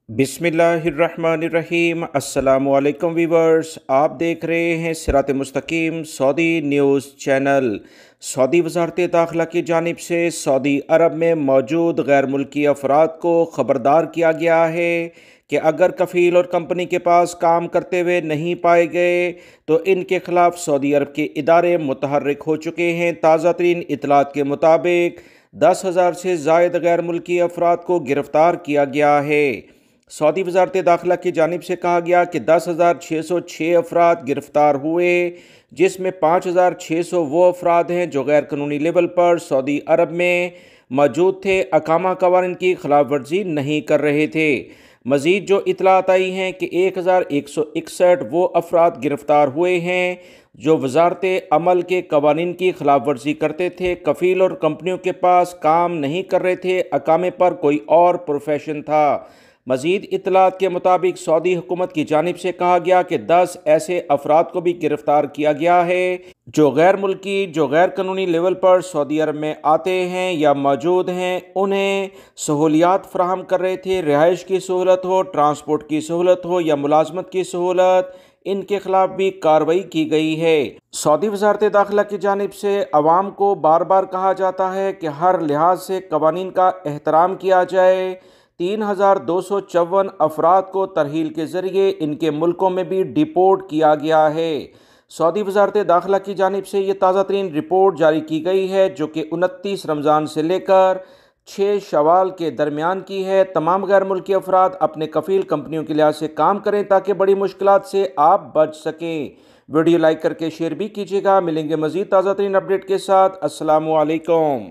बिस्मिल्लाहिर्रहमानिर्रहीम। अस्सलामुअलैकुम वीवर्स, आप देख रहे हैं सिरात मुस्तकीम सऊदी न्यूज़ चैनल। सऊदी वज़ारत दाखिला की जानिब से सऊदी अरब में मौजूद गैर मुल्की अफराद को ख़बरदार किया गया है कि अगर कफ़ील और कंपनी के पास काम करते हुए नहीं पाए गए तो इनके ख़िलाफ़ सऊदी अरब के इदारे मुतहर्रिक हो चुके हैं। ताज़ा तरीन इतलात के मुताबिक 10,000 से ज़ायद गैर मुल्की अफराद को गिरफ़्तार किया गया है। सऊदी वज़ारत दाखिला की जानिब से कहा गया कि 10,606 अफराद गिरफ़्तार हुए, जिसमें 5,600 वो अफराद हैं जो गैर कानूनी लेवल पर सऊदी अरब में मौजूद थे, अकामा कवानीन की खिलाफ वर्जी नहीं कर रहे थे। मज़ीद जो इतलात आई हैं कि 1,161 वो अफराद गिरफ़्तार हुए हैं जो वज़ारत अमल के कवानीन की खिलाफ वर्जी करते थे, कफ़ील और कंपनियों के पास काम नहीं कर रहे थे, अकामे पर कोई और प्रोफेशन था। मज़ीद इतलात के मुताबिक सऊदी हुकूमत की जानिब से कहा गया कि 10 ऐसे अफराद को भी गिरफ़्तार किया गया है जो गैर कानूनी लेवल पर सऊदी अरब में आते हैं या मौजूद हैं। उन्हें सहूलियात फराहम कर रहे थे, रिहाइश की सहूलत हो, ट्रांसपोर्ट की सहूलत हो या मुलाजमत की सहूलत, इनके खिलाफ भी कार्रवाई की गई है। सऊदी वज़ारत दाखिला की जानिब से अवाम को बार बार कहा जाता है कि हर लिहाज से कवानीन का एहतराम किया जाए। 3,254 अफराद को तरहील के ज़रिए इनके मुल्कों में भी डिपोर्ट किया गया है। सऊदी वज़ारत दाखिला की जानिब से ये ताज़ा तरीन रिपोर्ट जारी की गई है जो कि 29 रमज़ान से लेकर 6 शवाल के दरमियान की है। तमाम गैर मुल्की अफराद अपने कफ़ील कंपनियों के लिहाज से काम करें ताकि बड़ी मुश्किलात से आप बच सकें। वीडियो लाइक करके शेयर भी कीजिएगा। मिलेंगे मज़ीद ताज़ा तरीन अपडेट के साथ। अस्सलामु अलैकुम।